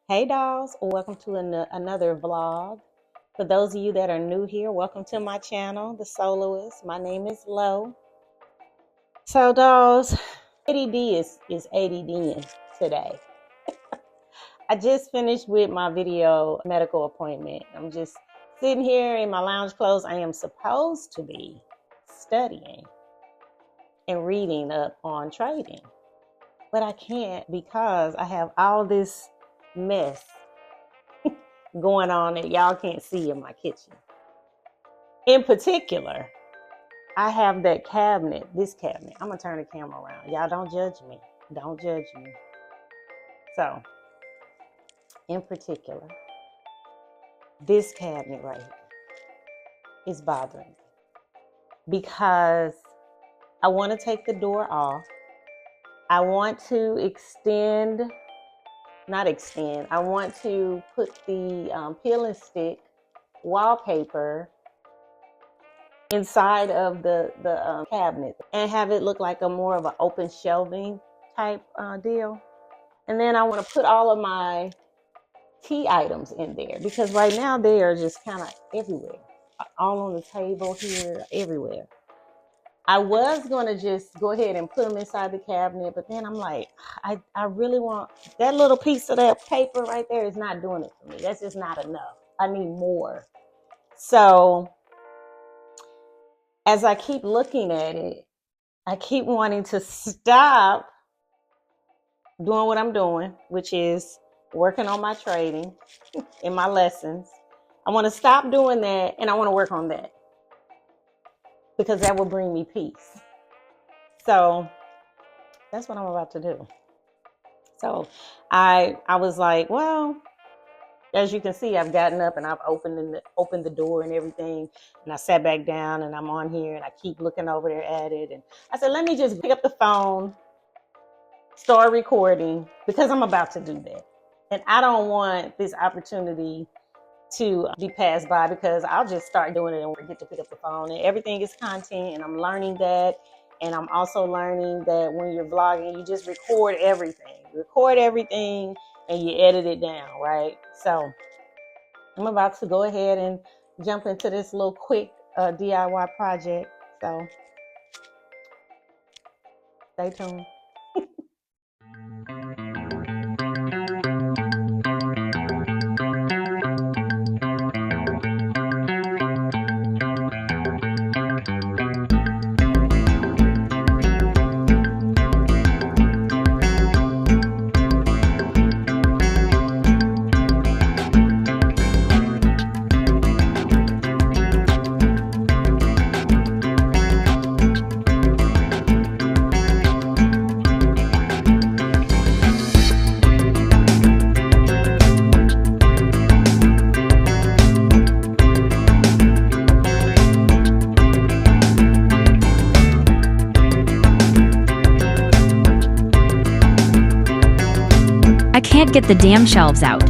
Hey dolls, welcome to another vlog. For those of you that are new here, welcome to my channel, The Soloist. My name is Lo. So dolls, A.D.D is A.D.D today. I just finished with my video medical appointment. I'm just sitting here in my lounge clothes. I am supposed to be studying and reading up on trading, but I can't because I have all this mess going on that y'all can't see in my kitchen. In particular, I have that cabinet, this cabinet. I'm gonna turn the camera around. Y'all don't judge me. Don't judge me. So, in particular, this cabinet right here is bothering me because I want to take the door off. I want to I want to put the peel and stick wallpaper inside of the cabinet and have it look like a more of an open shelving type deal. And then I want to put all of my tea items in there because right now they are just kind of everywhere, all on the table here, everywhere. I was going to just go ahead and put them inside the cabinet, but then I'm like, I really want that little piece of that paper right there is not doing it for me. That's just not enough. I need more. So as I keep looking at it, I keep wanting to stop doing what I'm doing, which is working on my trading in my lessons. I want to stop doing that and I want to work on that because that will bring me peace. So that's what I'm about to do. So I was like, well, as you can see, I've gotten up and I've opened the door and everything. And I sat back down and I'm on here and I keep looking over there at it. And I said, let me just pick up the phone, start recording because I'm about to do that. And I don't want this opportunity to be passed by because I'll just start doing it and forget to pick up the phone. And everything is content and I'm learning that. And I'm also learning that when you're vlogging, you just record everything. You record everything and you edit it down, right? So I'm about to go ahead and jump into this little quick DIY project. So stay tuned. I can't get the damn shelves out.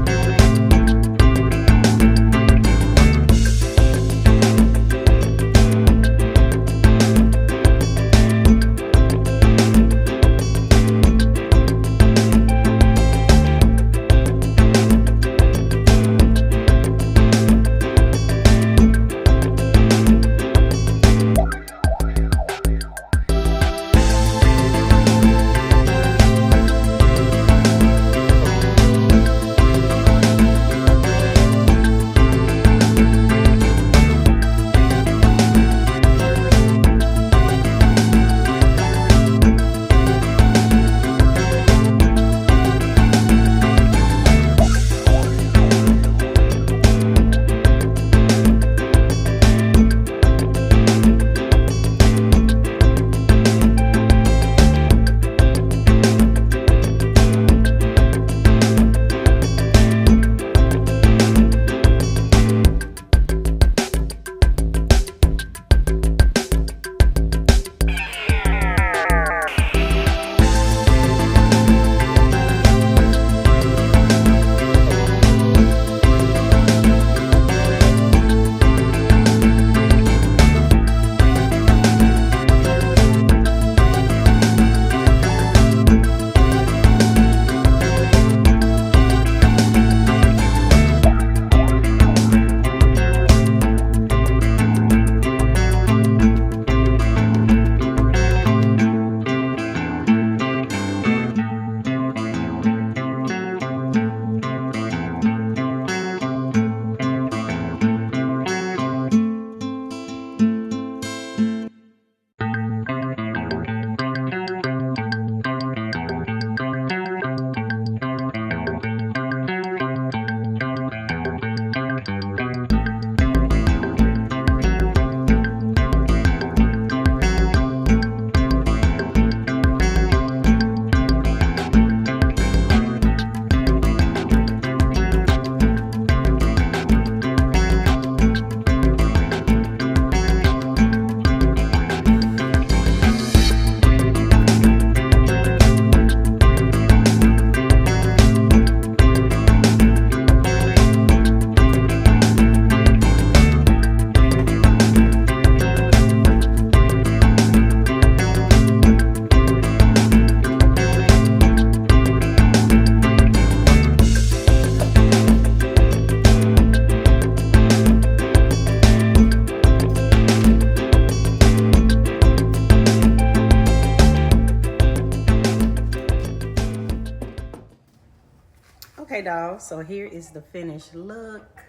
dolls. So here is the finished look.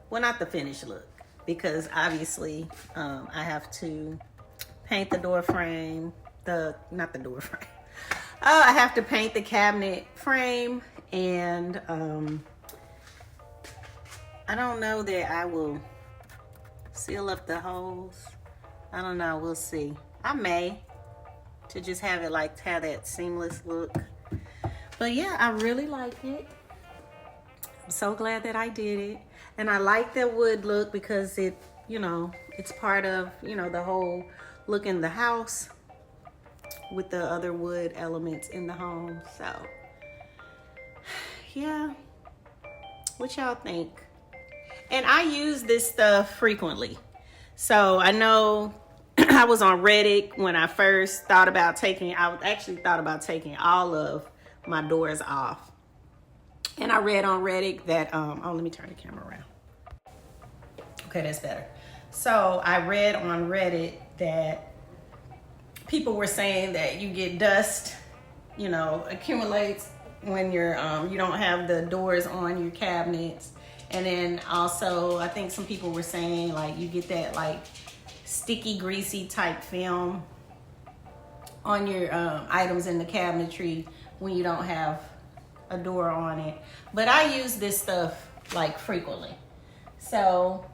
Well, not the finished look, because obviously I have to paint the door frame. Not the door frame. I have to paint the cabinet frame, and I don't know that I will seal up the holes. I don't know, we'll see. I may, to just have it like have that seamless look. But yeah, I really like it. I'm so glad that I did it. And I like the wood look because it, you know, it's part of, you know, the whole look in the house with the other wood elements in the home. So yeah, what y'all think? And I use this stuff frequently. So I know I was on Reddit when I first thought about taking all of my doors off. And I read on Reddit that, let me turn the camera around. Okay, that's better. So I read on Reddit that people were saying that you get dust, you know, accumulates when you're, you don't have the doors on your cabinets. And then also, I think some people were saying like you get that like sticky, greasy type film on your items in the cabinetry when you don't have a door on it. But I use this stuff like frequently. So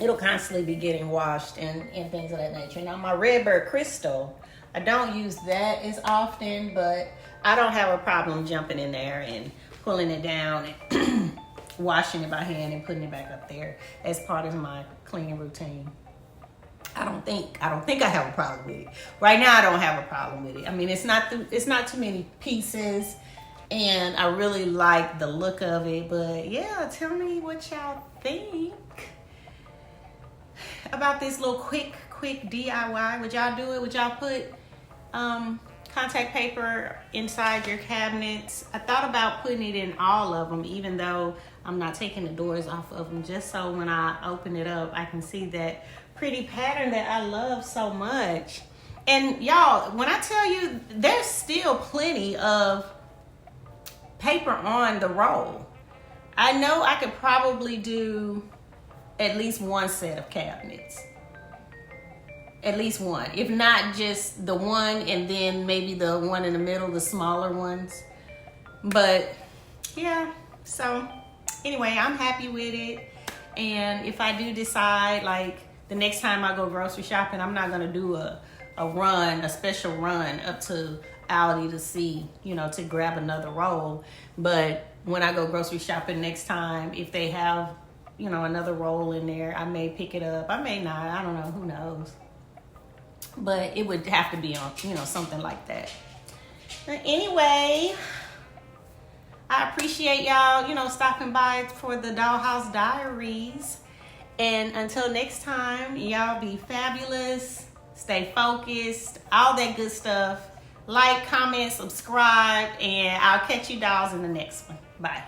it'll constantly be getting washed and things of that nature. Now my Redbird Crystal, I don't use that as often, but I don't have a problem jumping in there and pulling it down and washing it by hand and putting it back up there as part of my cleaning routine. I don't think I have a problem with it. Right now I don't have a problem with it. I mean, it's not too many pieces, and I really like the look of it. But yeah, tell me what y'all think about this little quick DIY. Would y'all do it? Would y'all put contact paper inside your cabinets? I thought about putting it in all of them, even though I'm not taking the doors off of them, just so when I open it up, I can see that pretty pattern that I love so much. And y'all, when I tell you, there's still plenty of paper on the roll. I know I could probably do at least one set of cabinets. At least one, if not just the one and then maybe the one in the middle, the smaller ones. But yeah, so anyway, I'm happy with it. And if I do decide, like the next time I go grocery shopping, I'm not gonna do a special run up to Aldi to see, you know, to grab another roll. But when I go grocery shopping next time, if they have, you know, another roll in there, I may pick it up. I may not, I don't know, who knows. But it would have to be on, you know, something like that. But anyway, I appreciate y'all, you know, stopping by for the Dollhouse Diaries. And until next time, y'all be fabulous, stay focused, all that good stuff. Like, comment, subscribe, and I'll catch you dolls in the next one. Bye.